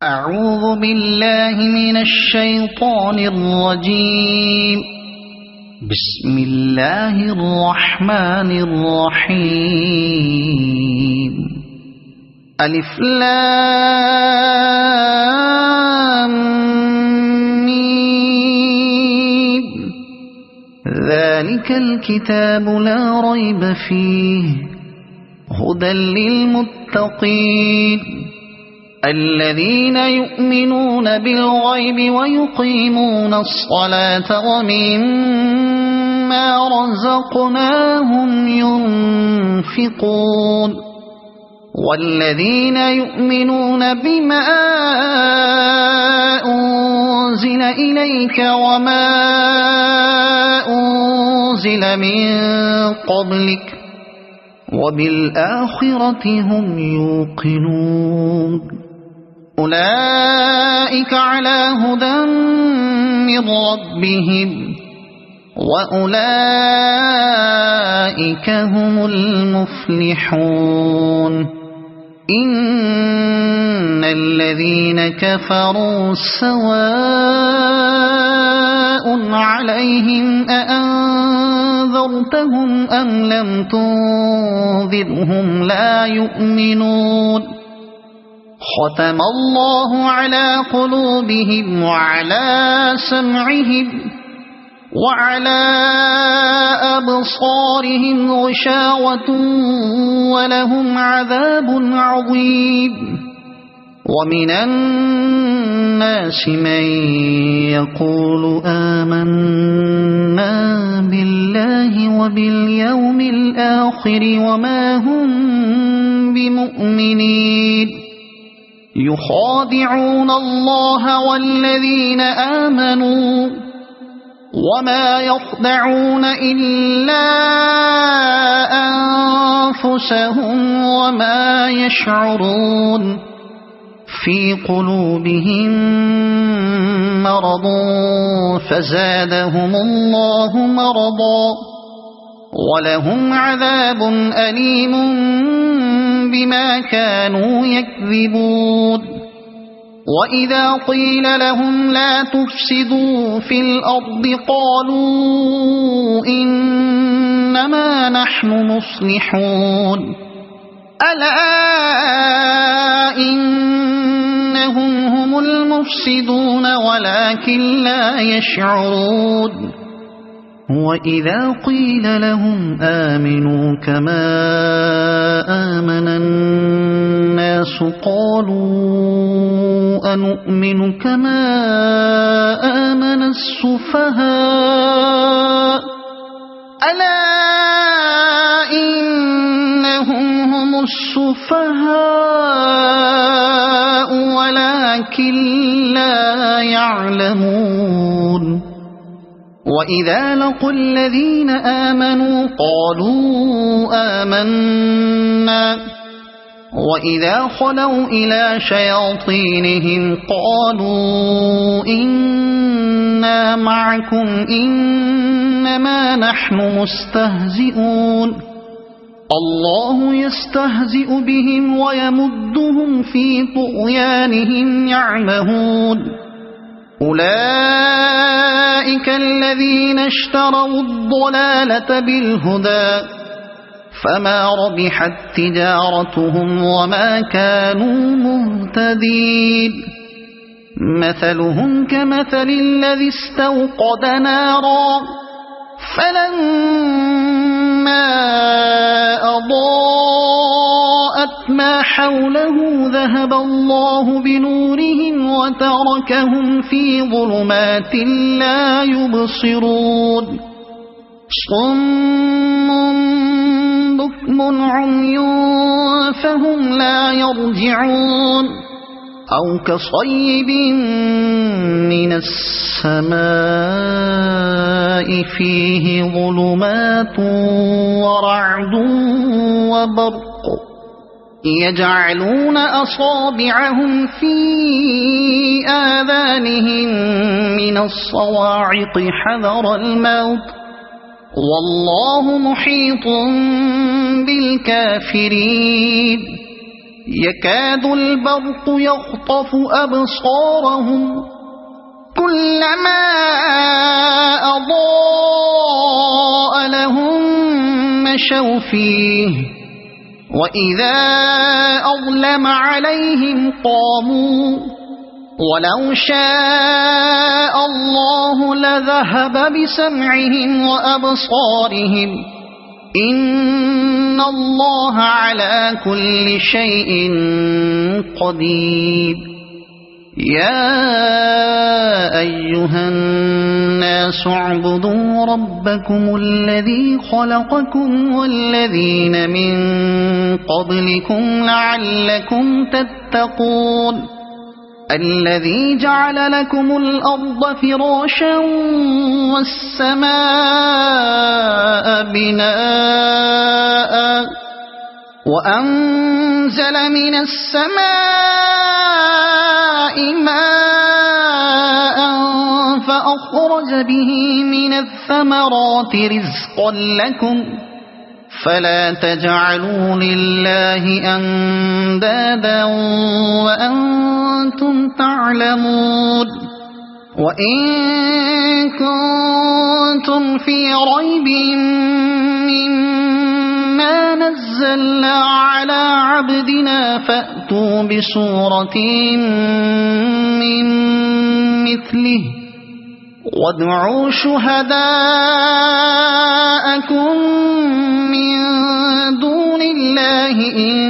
أعوذ بالله من الشيطان الرجيم. بسم الله الرحمن الرحيم. ألف لام ميم. ذلك الكتاب لا ريب فيه هدى للمتقين الذين يؤمنون بالغيب ويقيمون الصلاة ومما رزقناهم ينفقون والذين يؤمنون بما أنزل إليك وما أنزل من قبلك وبالآخرة هم يوقنون أولئك على هدى من ربهم وأولئك هم المفلحون. إن الذين كفروا سواء عليهم أأنذرتهم أم لم تنذرهم لا يؤمنون. ختم الله على قلوبهم وعلى سمعهم وعلى أبصارهم غشاوة ولهم عذاب عظيم. ومن الناس من يقول آمنا بالله وباليوم الآخر وما هم بمؤمنين يخادعون الله والذين آمنوا وما يخدعون إلا أنفسهم وما يشعرون. في قلوبهم مرض فزادهم الله مرضا ولهم عذاب أليم بما كانوا يكذبون. وإذا قيل لهم لا تفسدوا في الأرض قالوا إنما نحن مصلحون. ألا إنهم هم المفسدون ولكن لا يشعرون. وإذا قيل لهم آمنوا كما آمن الناس قالوا أنؤمن كما آمن السفهاء. ألا إنهم هم السفهاء ولكن لا يعلمون. وإذا لقوا الذين آمنوا قالوا آمنا وإذا خلوا إلى شياطينهم قالوا إنا معكم إنما نحن مستهزئون. الله يستهزئ بهم ويمدهم في طغيانهم يعمهون. أولئك الذين اشتروا الضلالة بالهدى فما ربحت تجارتهم وما كانوا مهتدين. مثلهم كمثل الذي استوقد نارا فلما أضاءت ما حوله ذهب الله بنورهم وتركهم في ظلمات لا يبصرون. صم بكم عمي فهم لا يرجعون. أو كصيب من السماء فيه ظلمات ورعد وبرق يجعلون أصابعهم في آذانهم من الصواعق حذر الموت والله محيط بالكافرين. يكاد البرق يخطف أبصارهم كلما أضاء لهم مشوا فيه وإذا أظلم عليهم قاموا ولو شاء الله لذهب بسمعهم وأبصارهم إن الله على كل شيء قدير يا أيها الناس اعبدوا ربكم الذي خلقكم والذين من قبلكم لعلكم تتقون الذي جعل لكم الأرض فراشا والسماء بناء وأنزل من السماء ماء فأخرج به من الثمرات رزقا لكم فلا تجعلوا لله أندادا وأنتم تعلمون وإن كنتم في ريب مما نزلنا على عبدنا فأتوا بسورة من مثله وادعوا شهداءكم من دون الله إن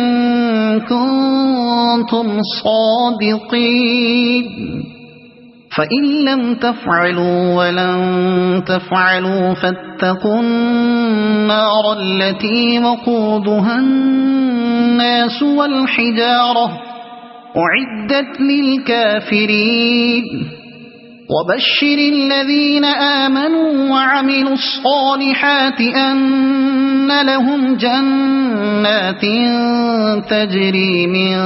كنتم صادقين فإن لم تفعلوا ولن تفعلوا فاتقوا النار التي وقودها الناس والحجارة أعدت للكافرين وبشر الذين آمنوا وعملوا الصالحات أن لهم جنات تجري من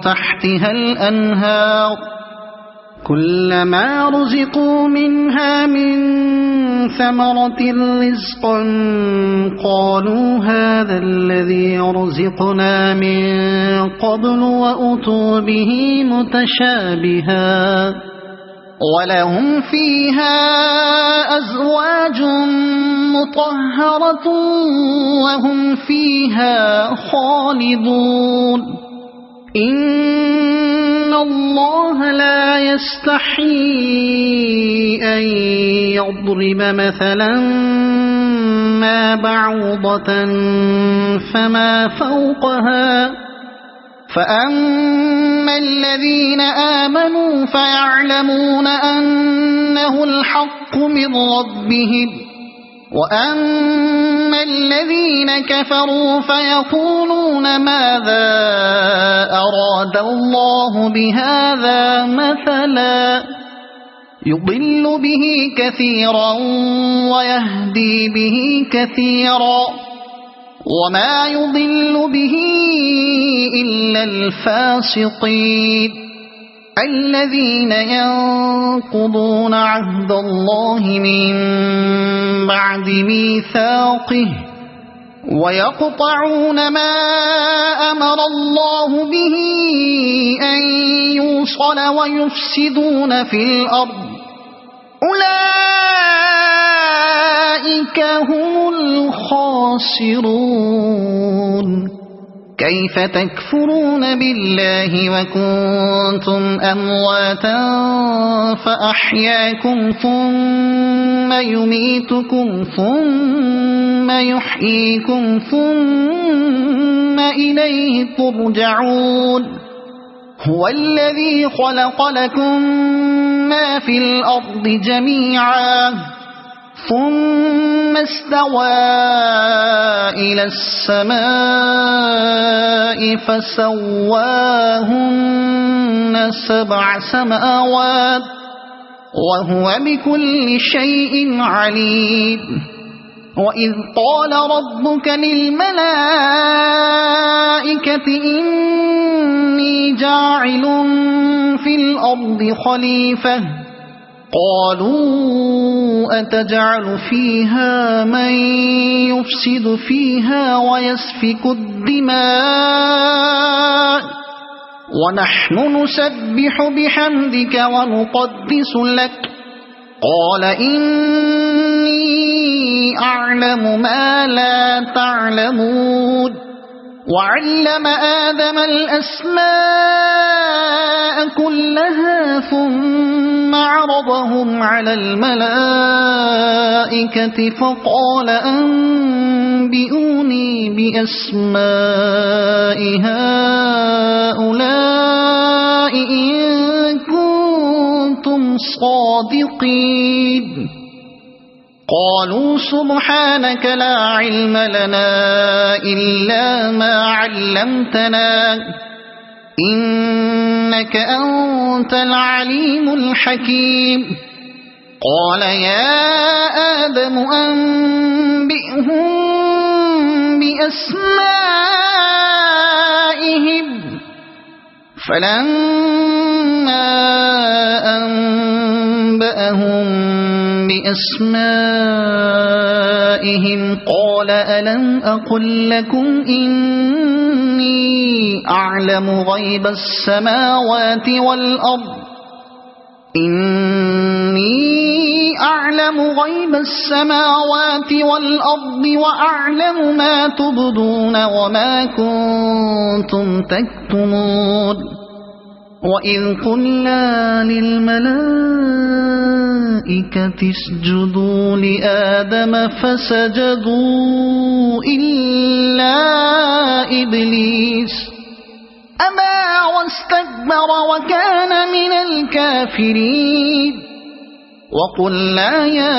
تحتها الأنهار كلما رزقوا منها من ثمرة رزقا قالوا هذا الذي رزقنا من قبل وأتوا به متشابها ولهم فيها أزواج مطهرة وهم فيها خالدون إن الله لا يستحيي أن يضرب مثلا ما بعوضة فما فوقها فأما الذين آمنوا فيعلمون أنه الحق من ربهم وأما الذين كفروا فيقولون ماذا أراد الله بهذا مثلا يضل به كثيرا ويهدي به كثيرا وما يضل به إلا الفاسقين الذين ينقضون عهد الله من بعد ميثاقه ويقطعون ما أمر الله به أن يوصل ويفسدون في الأرض أولئك هم الخاسرون كيف تكفرون بالله وكنتم أمواتا فأحياكم ثم يميتكم ثم يحييكم ثم إليه ترجعون هو الذي خلق لكم ما في الأرض جميعا ثم استوى إلى السماء فسواهن 7 سماوات وهو بكل شيء عليم وإذ قال ربك للملائكة إني جاعل في الأرض خليفة قالوا أتجعل فيها من يفسد فيها ويسفك الدماء ونحن نسبح بحمدك ونقدس لك قال إني أعلم ما لا تعلمون وعلم آدم الأسماء كلها ثم عرضهم على الملائكة فقال أنبئوني بأسماء هؤلاء إن كنتم صادقين قالوا سبحانك لا علم لنا إلا ما علمتنا إنك أنت العليم الحكيم قال يا آدم أنبئهم بأسمائهم فلما أنبأهم بأسمائهم قال ألم أقل لكم إني أعلم غيب السماوات والأرض وأعلم ما تبدون وما كنتم تكتمون وإذ قلنا للملائكة اسجدوا لآدم فسجدوا إلا إبليس أبى واستكبر وكان من الكافرين وقلنا يا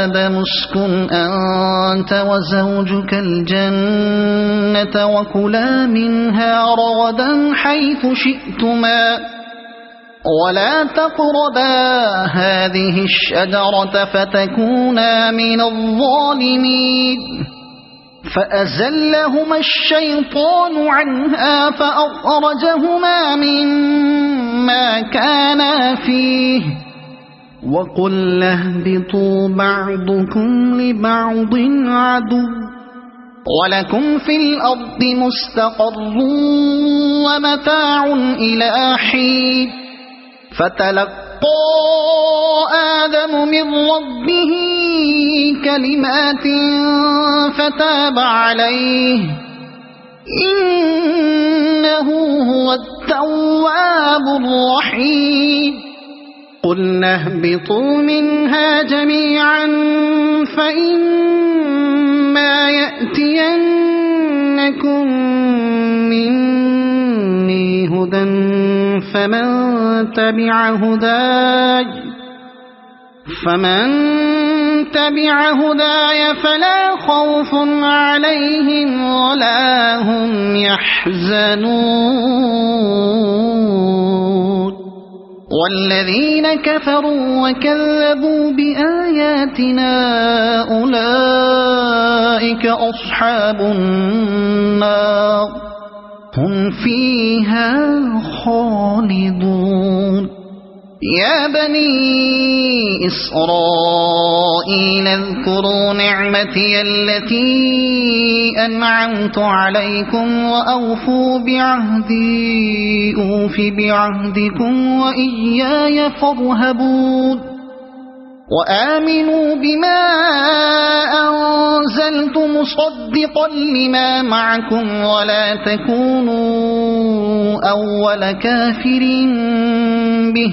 آدم اسكن أنت وزوجك الجنة وكلا منها رغدا حيث شئتما ولا تقربا هذه الشجرة فتكونا من الظالمين فأزلهما الشيطان عنها فأخرجهما مما كانا فيه وقلنا اهبطوا بعضكم لبعض عدو ولكم في الأرض مستقر ومتاع إلى حين فتلقى آدم من ربه كلمات فتاب عليه إنه هو التواب الرحيم قلنا اهبطوا منها جميعا فإما يأتينكم مني هدى فمن تبع هداي فلا خوف عليهم ولا هم يحزنون والذين كفروا وكذبوا بآياتنا أولئك أصحاب النار هم فيها خالدون يا بني إسرائيل اذكروا نعمتي التي أنعمت عليكم وأوفوا بعهدي أوف بعهدكم وإياي فارهبون وآمنوا بما أنزلت مصدقا لما معكم ولا تكونوا أول كافر به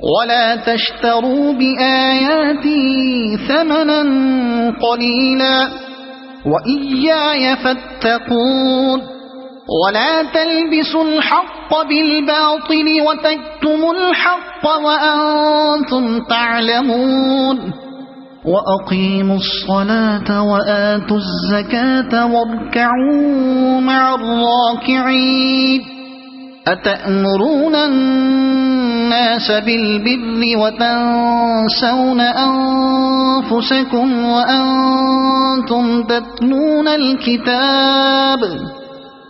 ولا تشتروا بآياتي ثمنا قليلا وإياي فاتقون ولا تلبسوا الحق بالباطل وتكتموا الحق وأنتم تعلمون وأقيموا الصلاة وآتوا الزكاة واركعوا مع الراكعين أتأمرون الناس بالبر وتنسون أنفسكم وأنتم تتلون الكتاب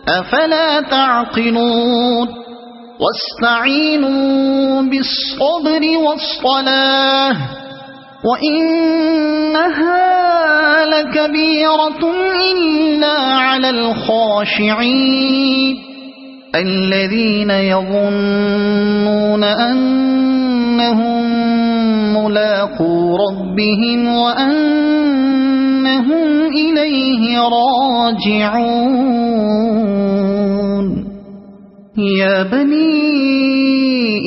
أفلا تعقلون واستعينوا بالصبر والصلاة وإنها لكبيرة إلا على الخاشعين الذين يظنون أنهم ملاقو ربهم وأنهم إليه راجعون يا بني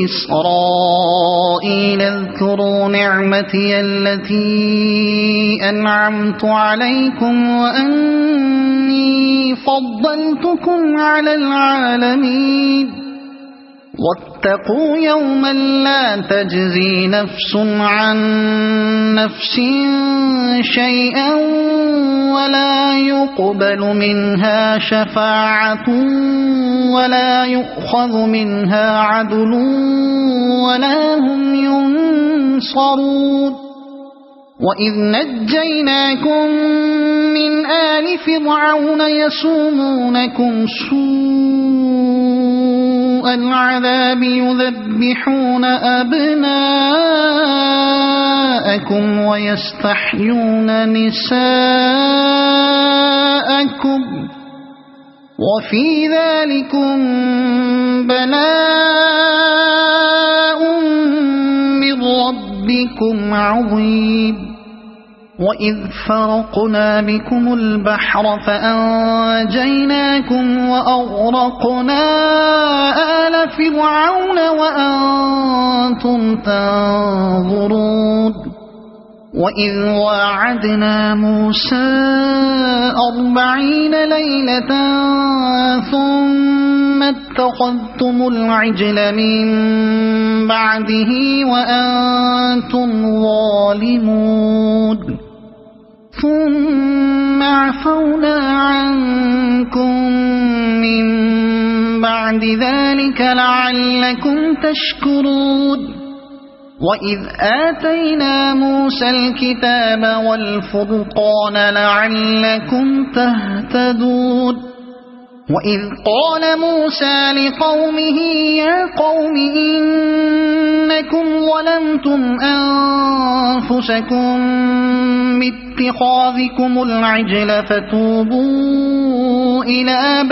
إسرائيل اذكروا نعمتي التي أنعمت عليكم وأني فضلتكم على العالمين واتقوا يوما لا تجزي نفس عن نفس شيئا ولا يقبل منها شفاعة ولا يؤخذ منها عدل ولا هم ينصرون وإذ نجيناكم من آل فرعون يسومونكم سوء العذاب يذبحون أبناءكم ويستحيون نساءكم وفي ذلكم بلاء من ربكم عظيم وإذ فرقنا بكم البحر فأنجيناكم وأغرقنا آل فرعون وأنتم تنظرون وإذ واعدنا موسى 40 ليلة ثم اتخذتم العجل من بعده وأنتم ظالمون ثم عفونا عنكم من بعد ذلك لعلكم تشكرون وإذ آتينا موسى الكتاب والفرقان لعلكم تهتدون وإذ قال موسى لقومه يا قوم إنكم ظلمتم أنفسكم باتخاذكم العجل فتوبوا إلى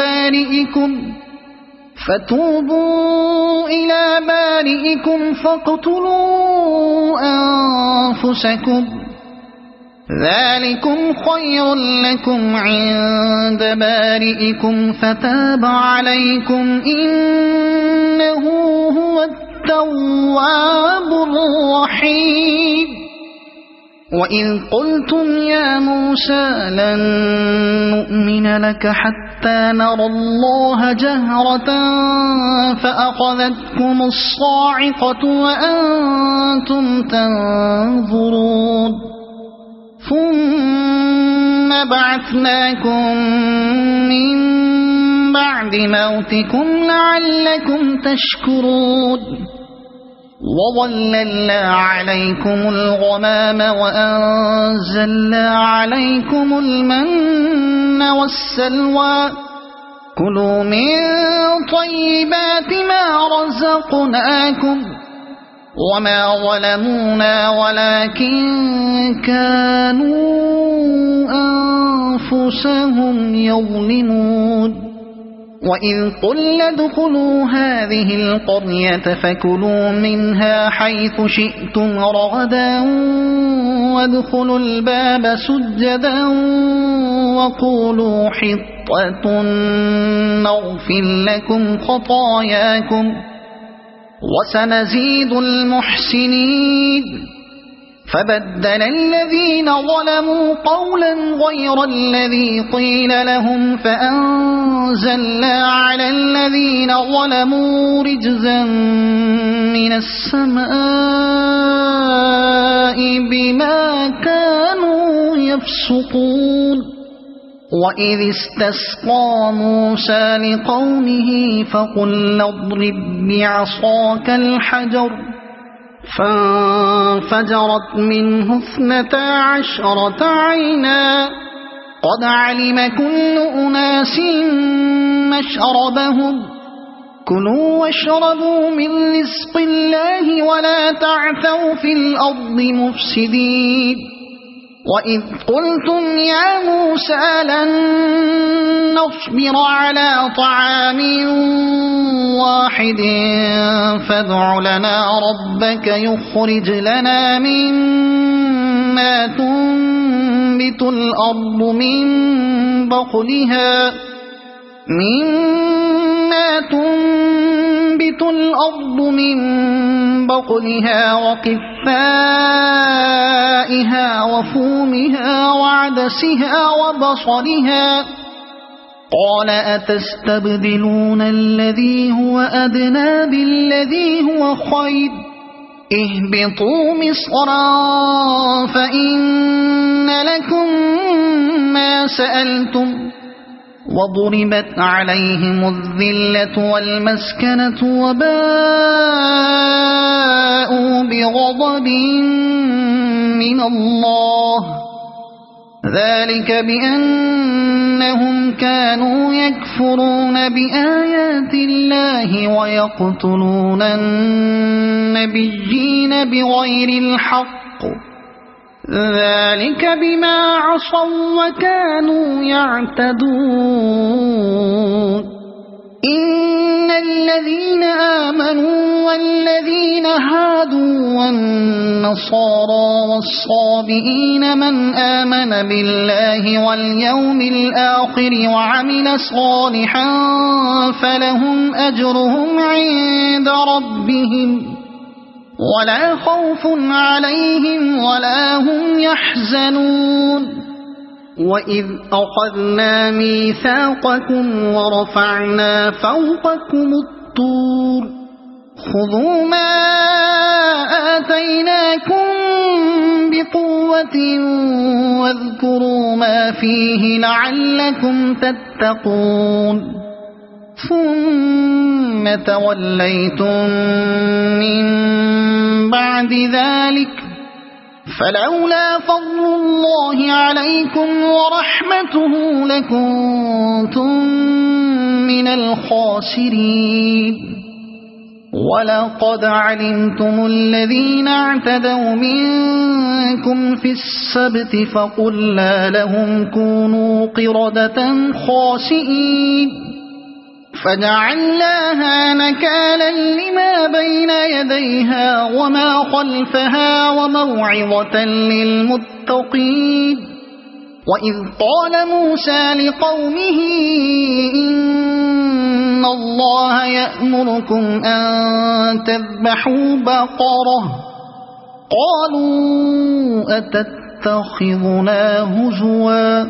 بارئكم فاقتلوا أنفسكم ذلكم خير لكم عند بارئكم فتاب عليكم إنه هو التواب الرحيم وإذ قلتم يا موسى لن نؤمن لك حتى نرى الله جهرة فأخذتكم الصاعقة وأنتم تنظرون ثم بعثناكم من بعد موتكم لعلكم تشكرون وظللنا عليكم الغمام وأنزلنا عليكم المن والسلوى كلوا من طيبات ما رزقناكم وما ظلمونا ولكن كانوا أنفسهم يظلمون وإذ قلنا ادخلوا هذه القرية فكلوا منها حيث شئتم رغدا وادخلوا الباب سجدا وقولوا حطة نغفر لكم خطاياكم وسنزيد المحسنين فبدل الذين ظلموا قولا غير الذي قيل لهم فأنزلنا على الذين ظلموا رجزا من السماء بما كانوا يفسقون وإذ استسقى موسى لقومه فقل اضرب بعصاك الحجر فانفجرت منه 12 عينا قد علم كل أناس مشربهم كلوا واشربوا من رزق الله ولا تعثوا في الأرض مفسدين وإذ قلتم يا موسى لن نصبر على طعام واحد فادع لنا ربك يخرج لنا مما تنبت الأرض من بقلها وقثائها وفومها وعدسها وبصلها قال أتستبدلون الذي هو أدنى بالذي هو خير اهبطوا مصرا فإن لكم ما سألتم وضربت عليهم الذلة والمسكنة وباءوا بغضب من الله ذلك بأنهم كانوا يكفرون بآيات الله ويقتلون النبيين بغير الحق ذلك بما عصوا وكانوا يعتدون إن الذين آمنوا والذين هادوا والنصارى والصابئين من آمن بالله واليوم الآخر وعمل صالحا فلهم أجرهم عند ربهم ولا خوف عليهم ولا هم يحزنون وإذ أخذنا ميثاقكم ورفعنا فوقكم الطور خذوا ما آتيناكم بقوة واذكروا ما فيه لعلكم تتقون ثم توليتم من بعد ذلك فلولا فضل الله عليكم ورحمته لكنتم من الخاسرين ولقد علمتم الذين اعتدوا منكم في السبت فقلنا لهم كونوا قردة خاسئين فجعلناها نكالا لما بين يديها وما خلفها وموعظة للمتقين وإذ قال موسى لقومه إن الله يأمركم أن تذبحوا بقرة قالوا أتتخذنا هزوا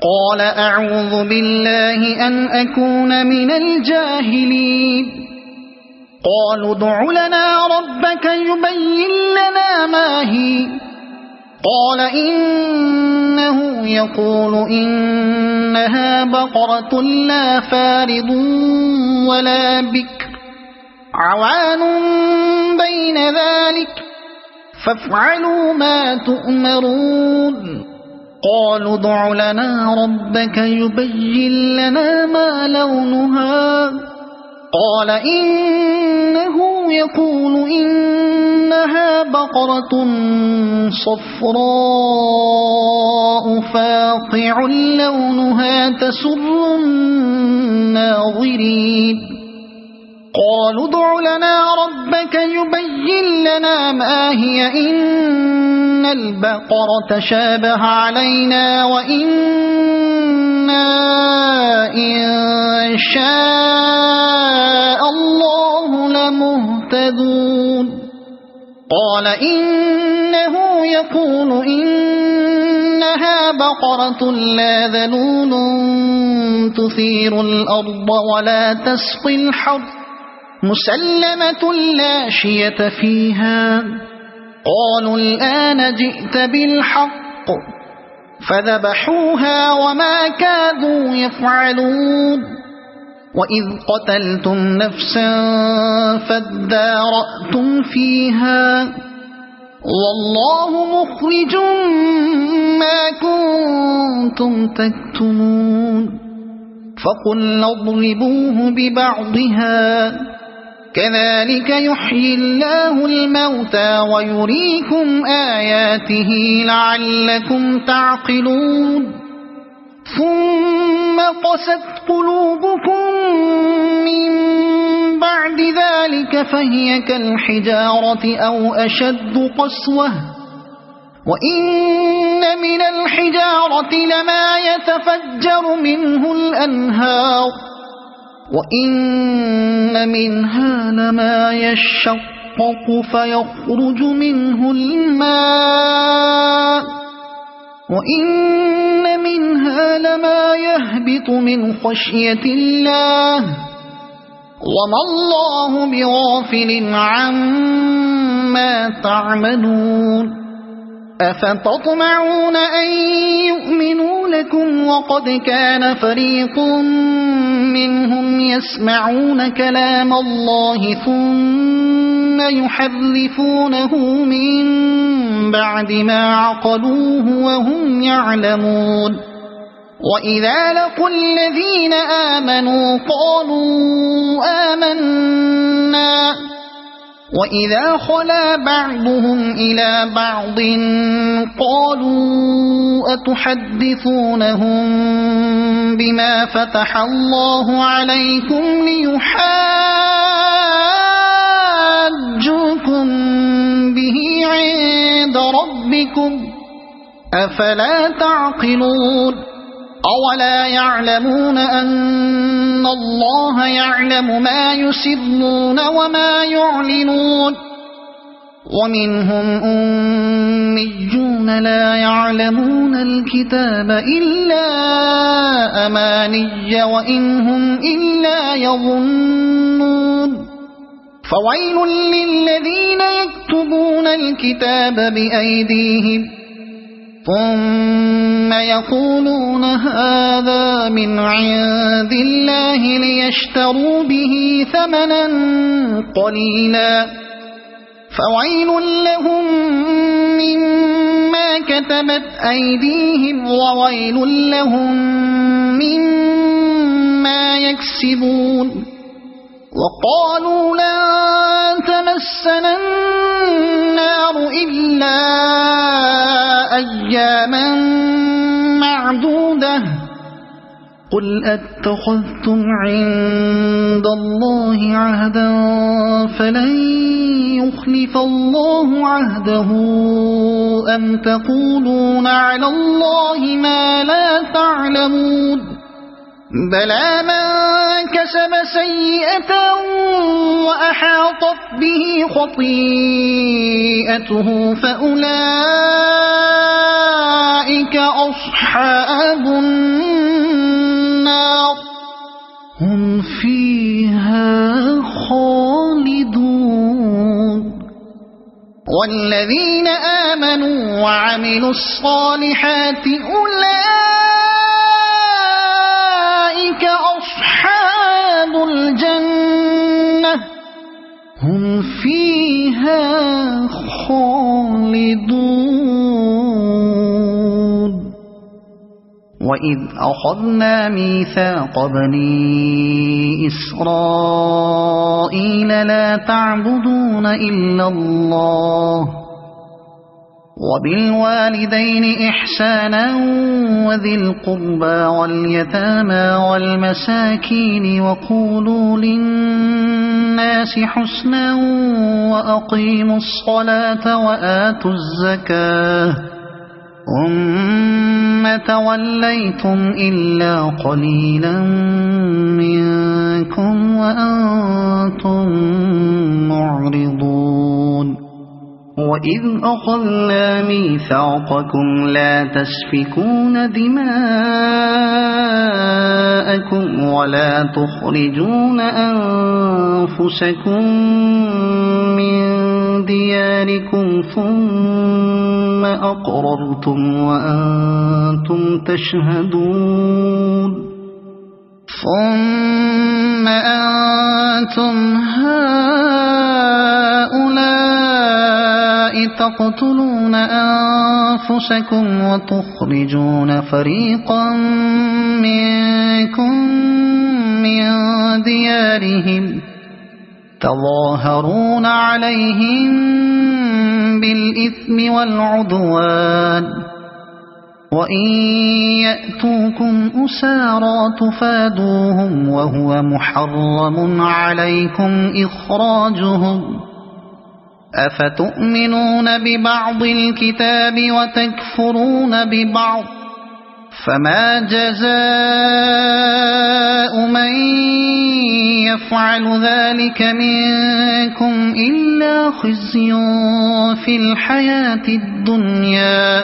قال أعوذ بالله أن أكون من الجاهلين قالوا ادع لنا ربك يبين لنا ما هي قال إنه يقول إنها بقرة لا فارض ولا بكر عوان بين ذلك فافعلوا ما تؤمرون قالوا ادع لنا ربك يبين لنا ما لونها قال إنه يقول إنها بقرة صفراء فاقع لونها تسر الناظرين قالوا ادع لنا ربك يبين لنا ما هي إن البقرة شابه علينا وإنا إن شاء الله لمهتدون قال إنه يقول إنها بقرة لا ذلول تثير الأرض ولا تسقي الحرث مسلمة لا شية فيها قالوا الآن جئت بالحق فذبحوها وما كادوا يفعلون وإذ قتلتم نفسا فادارأتم فيها والله مخرج ما كنتم تكتمون فقلنا اضربوه ببعضها كذلك يحيي الله الموتى ويريكم آياته لعلكم تعقلون ثم قست قلوبكم من بعد ذلك فهي كالحجارة أو أشد قسوة وإن من الحجارة لما يتفجر منه الأنهار وإن منها لما يشقق فيخرج منه الماء وإن منها لما يهبط من خشية الله وما الله بغافل عما تعملون أفتطمعون أن يؤمنوا لكم وقد كان فريق منهم يسمعون كلام الله ثم يحرفونه من بعد ما عقلوه وهم يعلمون وإذا لقوا الذين آمنوا قالوا آمنا وإذا خلا بعضهم إلى بعض قالوا أتحدثونهم بما فتح الله عليكم ليحاجوكم به عند ربكم أفلا تعقلون أولا يعلمون أن الله يعلم ما يسرون وما يعلنون ومنهم أميون لا يعلمون الكتاب إلا أماني وإن هم إلا يظنون فويل للذين يكتبون الكتاب بأيديهم ثم يقولون هذا من عند الله ليشتروا به ثمنا قليلا فويل لهم مما كتبت أيديهم وويل لهم مما يكسبون وقالوا لن تمسنا النار إلا أياما معدودة قل أتخذتم عند الله عهدا فلن يخلف الله عهده أم تقولون على الله ما لا تعلمون بلى من كسب سيئة وأحاطت به خطيئته فأولئك أصحاب النار هم فيها خالدون والذين آمنوا وعملوا الصالحات أولئك أصحاب الجنة هم فيها خالدون وإذ أخذنا ميثاق بني إسرائيل لا تعبدون إلا الله وبالوالدين إحسانا وذي القربى واليتامى والمساكين وقولوا للناس حسنا وأقيموا الصلاة وآتوا الزكاة ثم توليتم إلا قليلا منكم وأنتم معرضون وإذ أخذنا ميثاقكم لا تسفكون دماءكم ولا تخرجون أنفسكم من دياركم ثم أقررتم وأنتم تشهدون ثم أنتم هؤلاء تقتلون أنفسكم وتخرجون فريقا منكم من ديارهم تظاهرون عليهم بالإثم والعدوان وإن يأتوكم أسارى تفادوهم وهو محرم عليكم إخراجهم أفتؤمنون ببعض الكتاب وتكفرون ببعض فما جزاء من يفعل ذلك منكم إلا خزي في الحياة الدنيا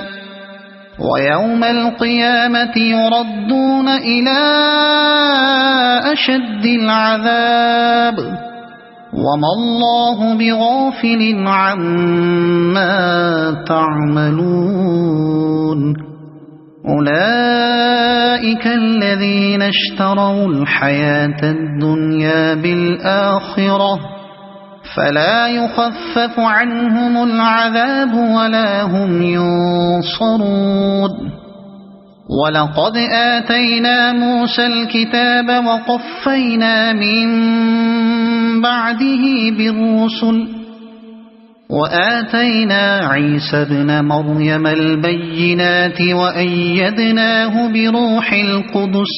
ويوم القيامة يردون إلى أشد العذاب وما الله بغافل عما تعملون أولئك الذين اشتروا الحياة الدنيا بالآخرة فلا يخفف عنهم العذاب ولا هم ينصرون ولقد آتينا موسى الكتاب وقفينا من بعده بالرسل وآتينا عيسى ابن مريم البينات وأيدناه بروح القدس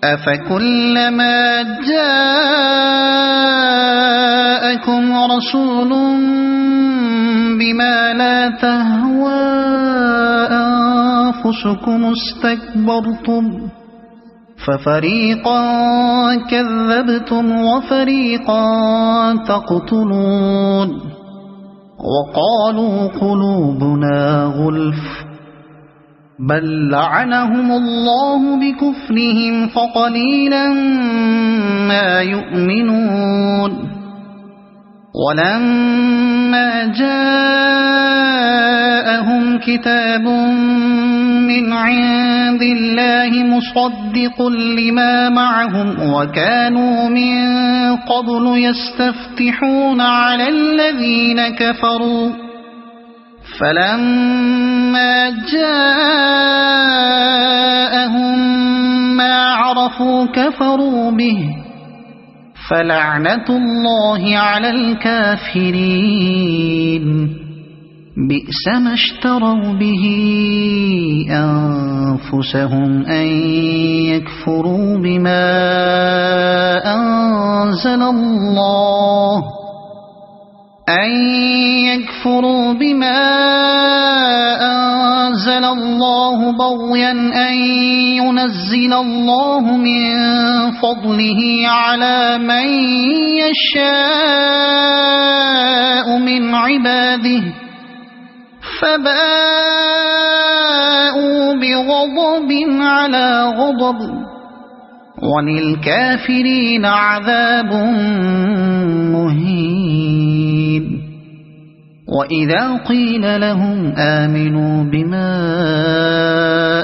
أفكلما جاءكم رسول بما لا تهوى أنفسكم استكبرتم ففريقا كذبتم وفريقا تقتلون وقالوا قلوبنا غلف بل لعنهم الله بكفرهم فقليلا ما يؤمنون ولما جاءهم كتاب من عند الله مصدق لما معهم وكانوا من قبل يستفتحون على الذين كفروا فلما جاءهم ما عرفوا كفروا به فلعنة الله على الكافرين بئس ما اشتروا به أنفسهم أن يكفروا بما أنزل الله بغيا أن ينزل الله من فضله على من يشاء من عباده فباءوا بغضب على غضب وللكافرين عذاب مهين وإذا قيل لهم آمنوا بما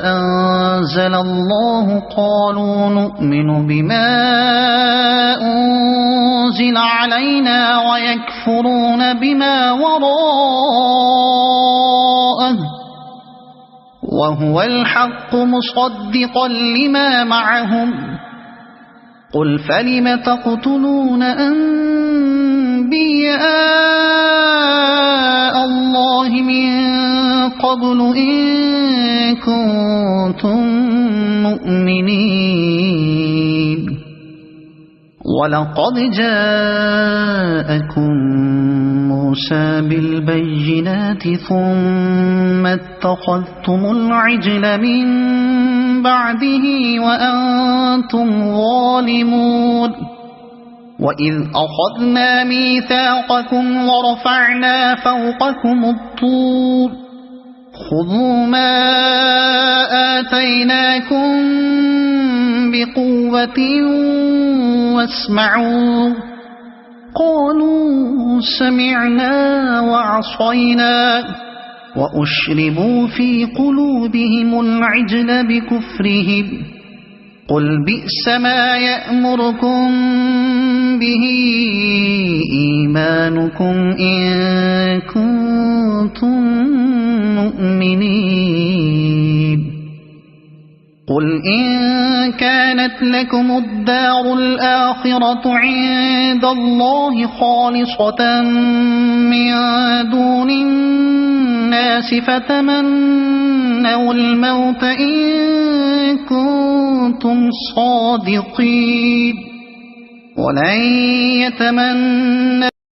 أنزل الله قالوا نؤمن بما أنزل علينا ويكفرون بما وراءه وهو الحق مصدقا لما معهم قل فلم تقتلون أنبياء الله من قبل إن كنتم مؤمنين ولقد جاءكم موسى بالبينات ثم اتخذتم العجل من بعده وأنتم ظالمون وإذ أخذنا ميثاقكم ورفعنا فوقكم الطور خذوا ما آتيناكم بقوة واسمعوا قالوا سمعنا وعصينا وأشربوا في قلوبهم العجل بكفرهم قل بئس ما يأمركم به إيمانكم إن كنتم مؤمنين قل إن كانت لكم الدار الآخرة عند الله خالصة من دون الناس فتمنوا الموت إن كنتم صادقين ولن يتمنوا